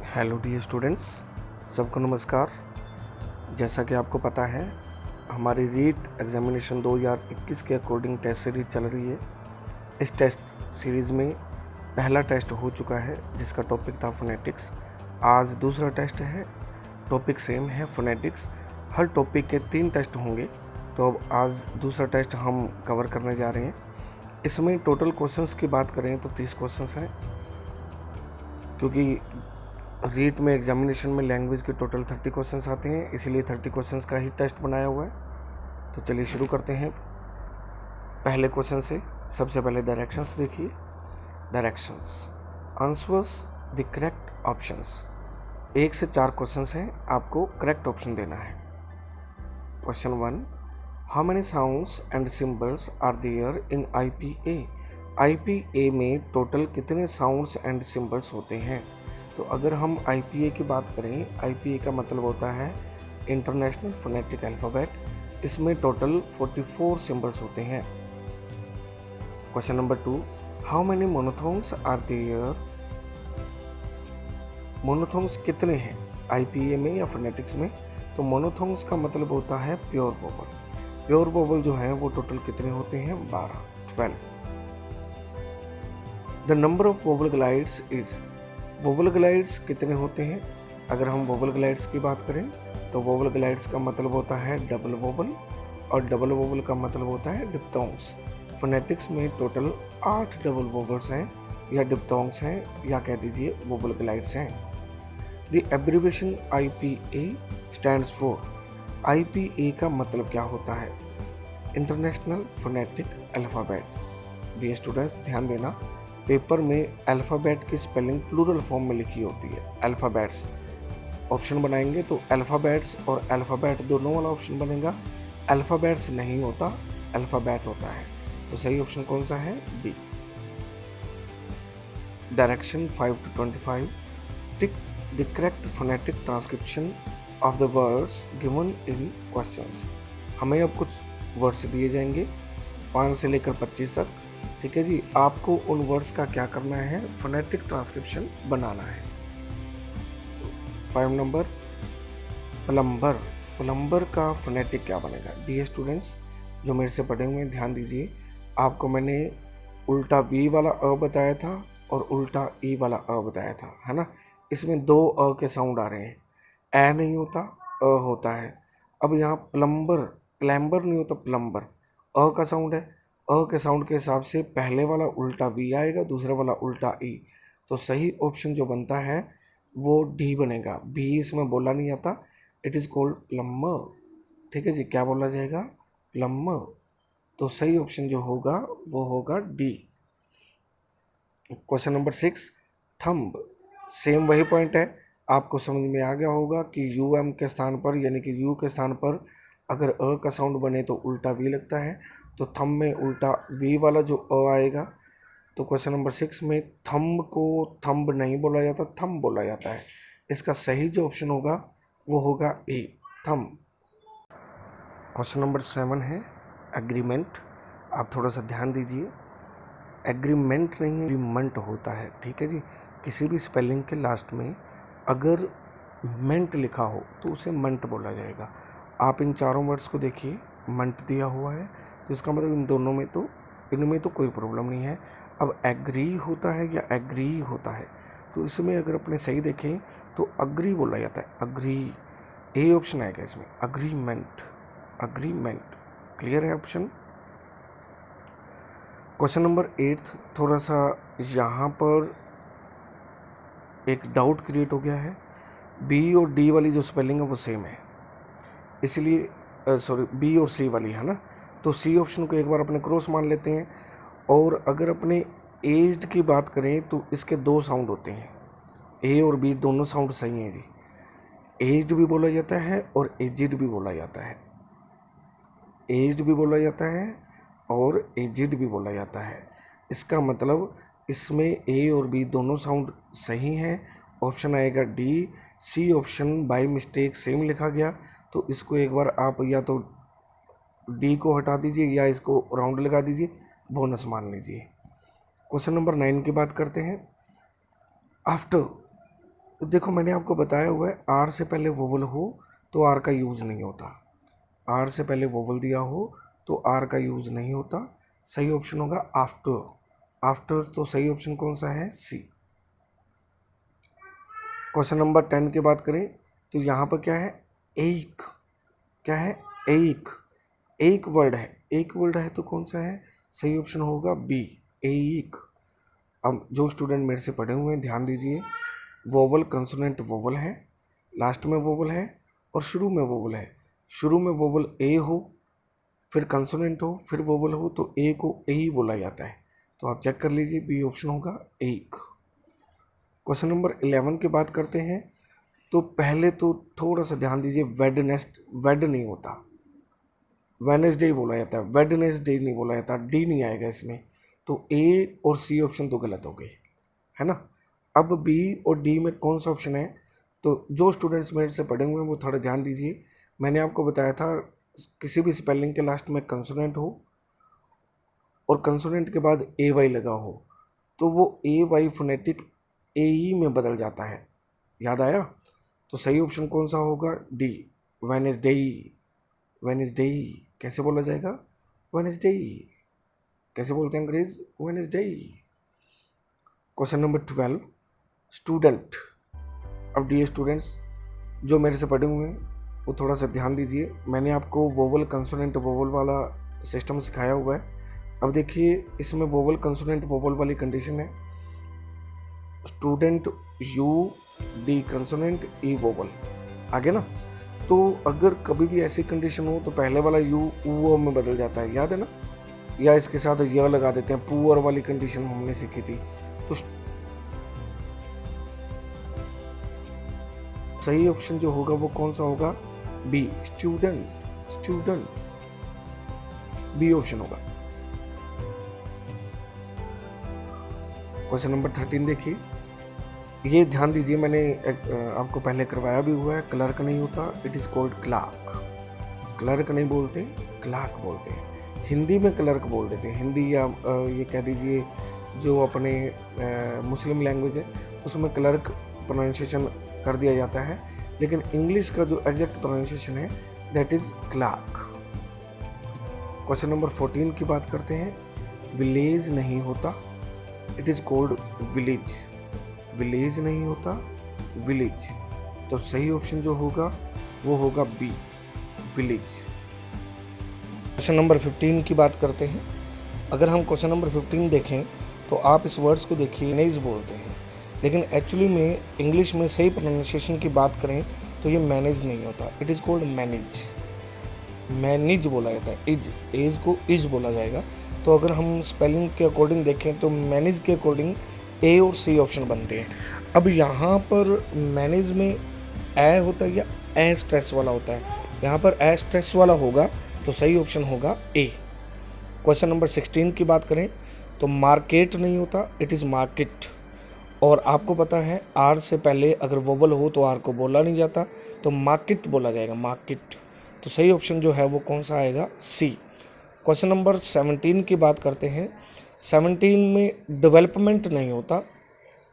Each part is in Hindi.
हेलो डियर स्टूडेंट्स, सबको नमस्कार। जैसा कि आपको पता है, हमारी रीट एग्जामिनेशन 2021 के अकॉर्डिंग टेस्ट सीरीज़ चल रही है। इस टेस्ट सीरीज़ में पहला टेस्ट हो चुका है जिसका टॉपिक था फोनेटिक्स। आज दूसरा टेस्ट है, टॉपिक सेम है फोनेटिक्स। हर टॉपिक के 3 टेस्ट होंगे, तो अब आज दूसरा टेस्ट हम कवर करने जा रहे हैं। इसमें टोटल क्वेश्चंस की बात करें तो 30 क्वेश्चंस हैं, क्योंकि रीट में एग्जामिनेशन में लैंग्वेज के टोटल 30 क्वेश्चंस आते हैं, इसीलिए 30 क्वेश्चंस का ही टेस्ट बनाया हुआ है। तो चलिए शुरू करते हैं पहले क्वेश्चन से। सबसे पहले डायरेक्शंस देखिए। Directions answers the correct options. 1 से 4 क्वेश्चंस हैं, आपको करेक्ट ऑप्शन देना है। Question 1, how many sounds and symbols are there in IPA? IPA में टोटल कितने साउंड्स एंड सिंबल्स होते हैं? तो अगर हम IPA की बात करें, IPA का मतलब होता है इंटरनेशनल फोनेटिक अल्फ़ाबेट। इसमें टोटल 44 सिंबल्स होते हैं। Question number 2, how many monophthongs are there? Monophthongs कितने हैं IPA में या फोनेटिक्स में? तो मोनोथोन्स का मतलब होता है प्योर वोवल। प्योर वोवल जो है वो टोटल कितने होते हैं? 12। The number of vowel glides is? Vowel glides कितने होते हैं? अगर हम वोवल ग्लाइड्स की बात करें तो वोवल ग्लाइड्स का मतलब होता है डबल वोवल, और डबल वोवल का मतलब होता है डिप्थोंग्स। फोनेटिक्स में टोटल 8 डबल वोवल्स हैं या डिप्थोंग्स हैं, या कह दीजिए वोवल ग्लाइड्स हैं। The abbreviation IPA stands for? IPA का मतलब क्या होता है? International phonetic alphabet. Dear students, ध्यान देना, पेपर में अल्फ़ाबेट की स्पेलिंग प्लूरल फॉर्म में लिखी होती है। अल्फ़ाबेट्स ऑप्शन बनाएंगे तो अल्फ़ाबेट्स और अल्फ़ाबेट दोनों वाला ऑप्शन बनेगा। अल्फ़ाबेट्स नहीं होता, अल्फ़ाबेट होता है। तो सही ऑप्शन कौन सा है? B. Direction 5 to 25, tick the correct phonetic transcription of the words given in questions. हमें अब कुछ वर्ड्स दिए जाएंगे 5 से लेकर 25 तक। ठीक है जी, आपको उन वर्ड्स का क्या करना है? फोनेटिक ट्रांसक्रिप्शन बनाना है। 5 नंबर, प्लम्बर। प्लम्बर का फोनेटिक क्या बनेगा? डियर स्टूडेंट्स, जो मेरे से पढ़े हुए हैं, ध्यान दीजिए। आपको मैंने उल्टा V वाला अ बताया था और उल्टा E वाला अ बताया था, है ना। इसमें 2 अ के साउंड आ रहे हैं, ए नहीं होता, अ होता है। अब यहाँ प्लम्बर, प्लम्बर नहीं होता, प्लम्बर। अ का साउंड है, अ के साउंड के हिसाब से पहले वाला उल्टा V आएगा, दूसरे वाला उल्टा E। तो सही ऑप्शन जो बनता है वो डी बनेगा। बी इसमें बोला नहीं आता, इट इज़ कॉल्ड प्लम्बर। ठीक है जी, क्या बोला जाएगा? प्लम्बर। तो सही ऑप्शन जो होगा वो होगा D. Question number 6, thumb. Same वही पॉइंट है, आपको समझ में आ गया होगा कि UM के स्थान पर, यानी कि यू के स्थान पर अगर अ का साउंड बने तो उल्टा V लगता है। तो थंब में उल्टा V वाला जो अ आएगा। तो क्वेश्चन नंबर 6 में थंब को थंब नहीं बोला जाता, थंब बोला जाता है। इसका सही जो ऑप्शन होगा वो होगा ए, थंब। क्वेश्चन नंबर 7 है एग्रीमेंट। आप थोड़ा सा ध्यान दीजिए, एग्रीमेंट नहीं है, एग्रीमेंट होता है। ठीक है जी, किसी भी स्पेलिंग के लास्ट में अगर मेंट लिखा हो तो उसे मंट बोला जाएगा। आप इन चारों वर्ड्स को देखिए, मंट दिया हुआ है, तो इसका मतलब इनमें तो कोई प्रॉब्लम नहीं है। अब एग्री होता है या एग्री होता है, तो इसमें अगर अपने सही देखें तो अग्री बोला जाता है, अग्री। ए ऑप्शन आएगा इसमें, अग्रीमेंट, अग्रीमेंट। क्लियर है ऑप्शन? क्वेश्चन नंबर 8, थोड़ा सा यहाँ पर एक डाउट क्रिएट हो गया है। बी और डी वाली जो स्पेलिंग है वो सेम है, इसलिए सॉरी, बी और सी वाली है ना, तो सी ऑप्शन को एक बार अपने क्रॉस मान लेते हैं। और अगर अपने एज्ड की बात करें तो इसके 2 साउंड होते हैं, ए और बी दोनों साउंड सही हैं जी। एज्ड भी बोला जाता है और एजिड भी बोला जाता है, एज्ड भी बोला जाता है और एजिड भी बोला जाता है। इसका मतलब इसमें ए और बी दोनों साउंड सही हैं। ऑप्शन आएगा D. C option by mistake same लिखा गया, तो इसको एक बार आप या तो डी को हटा दीजिए या इसको राउंड लगा दीजिए, बोनस मान लीजिए। क्वेश्चन नंबर 9 की बात करते हैं। आफ्टर देखो मैंने आपको बताया हुआ है आर से पहले वोवल हो तो आर का यूज़ नहीं होता, आर से पहले वोवल दिया हो तो आर का यूज़ नहीं होता। सही ऑप्शन होगा आफ्टर, आफ्टर तो सही ऑप्शन कौन सा है, सी। क्वेश्चन नंबर 10 की बात करें तो यहाँ पर क्या है, एक, क्या है, एक, एक वर्ड है, एक वर्ड है तो कौन सा है, सही ऑप्शन होगा बी, एक। अब जो स्टूडेंट मेरे से पढ़े हुए हैं ध्यान दीजिए, वोवल कंसोनेंट वोवल है, लास्ट में वोवल है और शुरू में वोवल है। शुरू में वोवल ए हो, फिर कंसोनेंट हो, फिर वोवल हो तो ए को ए ही बोला जाता है। तो आप चेक कर लीजिए, बी ऑप्शन होगा एक। क्वेश्चन नंबर 11 की बात करते हैं तो पहले तो थोड़ा सा ध्यान दीजिए, वेडनेस्ट, वेड नहीं होता, वेनेसडे ही बोला जाता है, वेडनेसडे नहीं बोला जाता, डी नहीं आएगा इसमें। तो ए और सी ऑप्शन तो गलत हो गए, है ना। अब बी और डी में कौन सा ऑप्शन है, तो जो स्टूडेंट्स मेरे से पढ़े हुए हैं वो थोड़ा ध्यान दीजिए। मैंने आपको बताया था किसी भी स्पेलिंग के लास्ट में कंसोनेंट हो और कंसोनेंट के बाद ए वाई लगा हो तो वो ए वाई फोनेटिक ए ई में बदल जाता है, याद आया। तो सही ऑप्शन कौन सा होगा, डी, वेनेसडे, वेनेसडे कैसे बोला जाएगा, वेनेसडे, कैसे बोलते हैं अंग्रेज, वेनेसडे। Question number 12, student. अब डी स्टूडेंट्स जो मेरे से पढ़े हुए हैं वो थोड़ा सा ध्यान दीजिए, मैंने आपको वोवल कंसोनेंट वोवल वाला सिस्टम सिखाया हुआ है। अब देखिए इसमें वोवल कंसोनेंट वोवल वाली कंडीशन है, student you, D consonant, E vowel, आगे ना। तो अगर कभी भी ऐसी कंडीशन हो तो पहले वाला यू ऊ में बदल जाता है, याद है ना, या इसके साथ य लगा देते हैं, पुअर वाली कंडीशन हमने सीखी थी। तो सही ऑप्शन जो होगा वो कौन सा होगा, B, student, student, B option होगा। क्वेश्चन नंबर 13 देखिए, ये ध्यान दीजिए, मैंने आपको पहले करवाया भी हुआ है, क्लर्क नहीं होता, it is called clerk. Clerk नहीं बोलते, क्लार्क बोलते हैं। हिंदी में क्लर्क बोल देते हैं, हिंदी या ये कह दीजिए जो अपने मुस्लिम लैंग्वेज है उसमें क्लर्क प्रोनाउंसिएशन कर दिया जाता है, लेकिन इंग्लिश का जो एग्जैक्ट प्रोनाउंसिएशन है that is clerk. Question number 14 की बात करते हैं, विलेज नहीं होता, it is called village, village नहीं होता, विलेज। तो सही ऑप्शन जो होगा वो होगा बी, विलेज। क्वेश्चन नंबर 15 की बात करते हैं, अगर हम क्वेश्चन नंबर 15 देखें तो आप इस वर्ड्स को देखिए, मैनेज बोलते हैं, लेकिन एक्चुअली में इंग्लिश में सही प्रोनाउंसिएशन की बात करें तो ये मैनेज नहीं होता, it is called manage, manage बोला जाता है, इज, एज को इज बोला जाएगा। तो अगर हम स्पेलिंग के अकॉर्डिंग देखें तो मैनेज के अकॉर्डिंग ए और सी ऑप्शन बनते हैं। अब यहाँ पर मैनेज में ए होता है या ए स्ट्रेस वाला होता है, यहाँ पर ए स्ट्रेस वाला होगा तो सही ऑप्शन होगा ए। क्वेश्चन नंबर 16 की बात करें तो मार्केट नहीं होता, इट इज़ मार्केट। और आपको पता है आर से पहले अगर वोवल हो तो आर को बोला नहीं जाता, तो मार्केट बोला जाएगा, मार्केट। तो सही ऑप्शन जो है वो कौन सा आएगा, सी। क्वेश्चन नंबर 17 की बात करते हैं, 17 में डेवलपमेंट नहीं होता,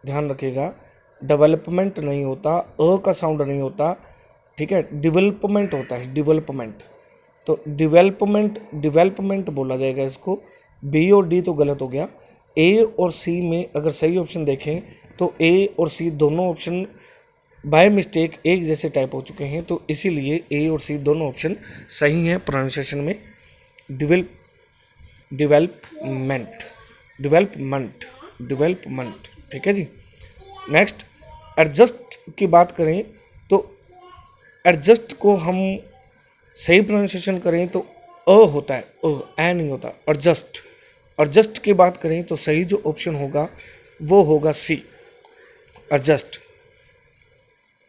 ध्यान रखिएगा, डेवलपमेंट नहीं होता, अ का साउंड नहीं होता, ठीक है, डेवलपमेंट होता है, डेवलपमेंट। तो डेवलपमेंट, डेवलपमेंट बोला जाएगा इसको, बी और डी तो गलत हो गया। ए और सी में अगर सही ऑप्शन देखें तो ए और सी दोनों ऑप्शन बाय मिस्टेक एक जैसे टाइप हो चुके हैं, तो इसीलिए ए और सी दोनों ऑप्शन सही हैं प्रोनाउंसिएशन में। डेवलपमेंट, डेवलपमेंट, डेवलपमेंट, ठीक है जी। नेक्स्ट, एडजस्ट की बात करें तो एडजस्ट को हम सही प्रोनाउंसिएशन करें तो अ होता है, ए नहीं होता, एडजस्ट। एडजस्ट की बात करें तो सही जो ऑप्शन होगा वो होगा सी, एडजस्ट।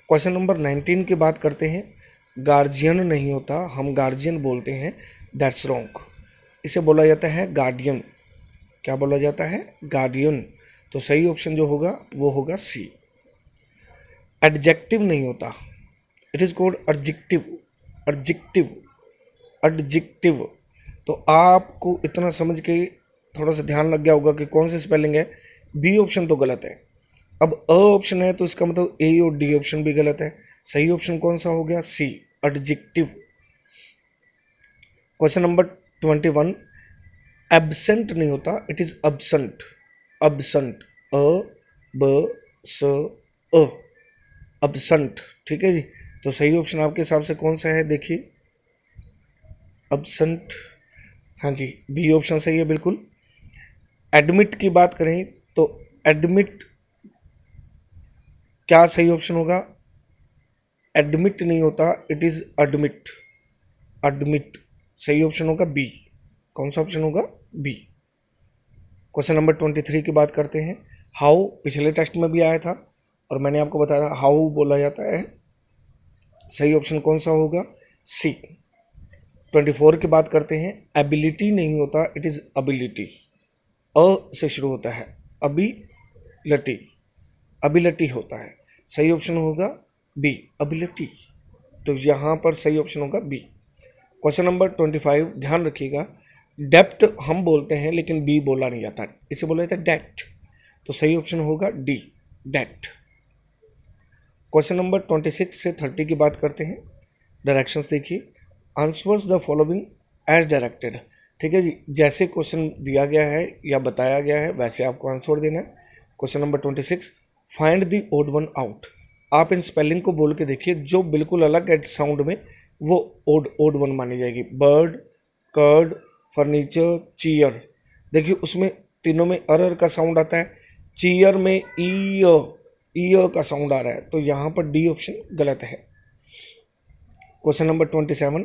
क्वेश्चन नंबर 19 की बात करते हैं, गार्जियन नहीं होता, हम गार्जियन बोलते हैं, दैट्स रॉन्ग, इसे बोला जाता है गार्डियन। क्या बोला जाता है, गार्डियन। तो सही ऑप्शन जो होगा वो होगा सी। एडजेक्टिव नहीं होता, it is called adjective, adjective, adjective. तो आपको इतना समझ के थोड़ा सा ध्यान लग गया होगा कि कौन सी स्पेलिंग है, बी ऑप्शन तो गलत है, अब अ ऑप्शन है तो इसका मतलब ए और डी ऑप्शन भी गलत है। सही ऑप्शन कौन सा हो गया? सी, एडजेक्टिव। क्वेश्चन नंबर 21, एब्सेंट नहीं होता, इट इज अब्सेंट। अब्सेंट, अ ब स अ, अब्सेंट। ठीक है जी, तो सही ऑप्शन आपके हिसाब से कौन सा है? देखिए, अब्सेंट। हाँ जी, बी ऑप्शन सही है बिल्कुल। एडमिट की बात करें तो एडमिट क्या सही ऑप्शन होगा? एडमिट नहीं होता, इट इज एडमिट। एडमिट सही ऑप्शन होगा बी। कौन सा ऑप्शन होगा? बी। क्वेश्चन नंबर 23 की बात करते हैं। हाउ पिछले टेस्ट में भी आया था और मैंने आपको बताया हाउ बोला जाता है। सही ऑप्शन कौन सा होगा? सी। 24 की बात करते हैं। एबिलिटी नहीं होता, इट इज एबिलिटी। अ से शुरू होता है, अबिलिटी। एबिलिटी होता है। सही ऑप्शन होगा बी, एबिलिटी। तो यहाँ पर सही ऑप्शन होगा बी। क्वेश्चन नंबर 25, ध्यान रखिएगा, डेप्थ हम बोलते हैं लेकिन बी बोला नहीं जाता, इसे बोला जाता है डेट। तो सही ऑप्शन होगा डी, डेट। क्वेश्चन नंबर 26 से 30 की बात करते हैं। डायरेक्शंस देखिए, answers the following as directed. ठीक है जी, जैसे क्वेश्चन दिया गया है या बताया गया है वैसे आपको आंसर देना है। Question number 26, find the odd one out. आप इन स्पेलिंग को बोल के देखिए, जो बिल्कुल अलग है साउंड में वो ओड वन मानी जाएगी। Bird, curd, furniture, cheer. देखिए उसमें तीनों में अर का साउंड आता है। चीयर में ई का साउंड आ रहा है, तो यहाँ पर डी ऑप्शन गलत है। Question number 27,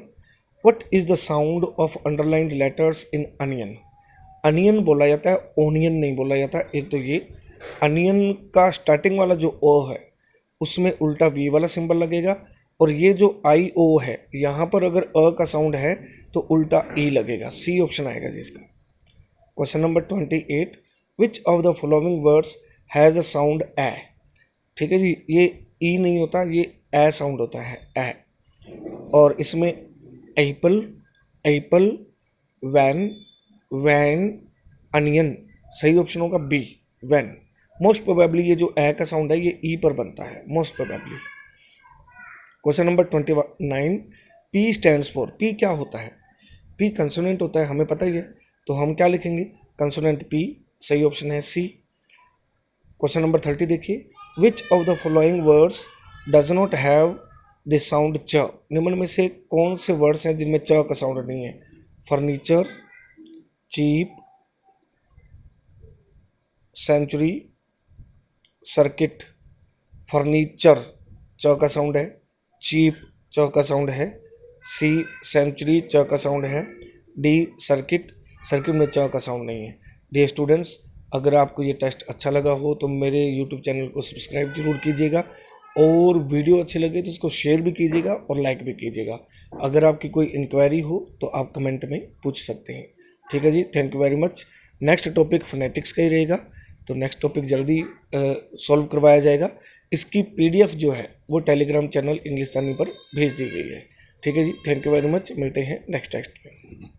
what is the sound of underlined letters in onion. Onion बोला जाता है, ओनियन नहीं बोला जाता। एक तो ये अनियन का स्टार्टिंग वाला जो ओ है उसमें उल्टा वी वाला सिंबल लगेगा, और ये जो आई ओ है यहाँ पर अगर अ का साउंड है तो उल्टा ई लगेगा। सी ऑप्शन आएगा जिसका। Question number 28, which of the following words has the sound A. ठीक है जी, ये ई नहीं होता, ये ए साउंड होता है, ए। और इसमें apple, apple, van, van, onion. सही ऑप्शन होगा बी, वैन। मोस्ट प्रोबेबली ये जो ए का साउंड है ये ई पर बनता है, most probably. Question number 29, P stands for. P क्या होता है? पी कंसोनेंट होता है, हमें पता ही है, तो हम क्या लिखेंगे? Consonant P. सही ऑप्शन है सी। क्वेश्चन नंबर 30 देखिए, विच of the following words does not have the sound च। निम्न में से कौन से वर्ड्स हैं जिनमें च का साउंड नहीं है? Furniture, cheap, century, circuit. Furniture च का साउंड है, चीप च का साउंड है, सी सेंचुरी च का साउंड है, डी सर्किट, सर्किट में च का साउंड नहीं है। डी स्टूडेंट्स, अगर आपको ये टेस्ट अच्छा लगा हो तो मेरे यूट्यूब चैनल को सब्सक्राइब जरूर कीजिएगा, और वीडियो अच्छी लगे तो उसको शेयर भी कीजिएगा और लाइक भी कीजिएगा। अगर आपकी कोई इंक्वायरी हो तो आप कमेंट में पूछ सकते हैं। ठीक है जी, thank you very much. Next topic phonetics का ही रहेगा, तो नेक्स्ट टॉपिक जल्दी सॉल्व करवाया जाएगा। इसकी पीडीएफ जो है वो टेलीग्राम चैनल इंग्लिशतानी पर भेज दी गई है। ठीक है जी, थैंक यू वेरी मच। मिलते हैं नेक्स्ट टेस्ट में।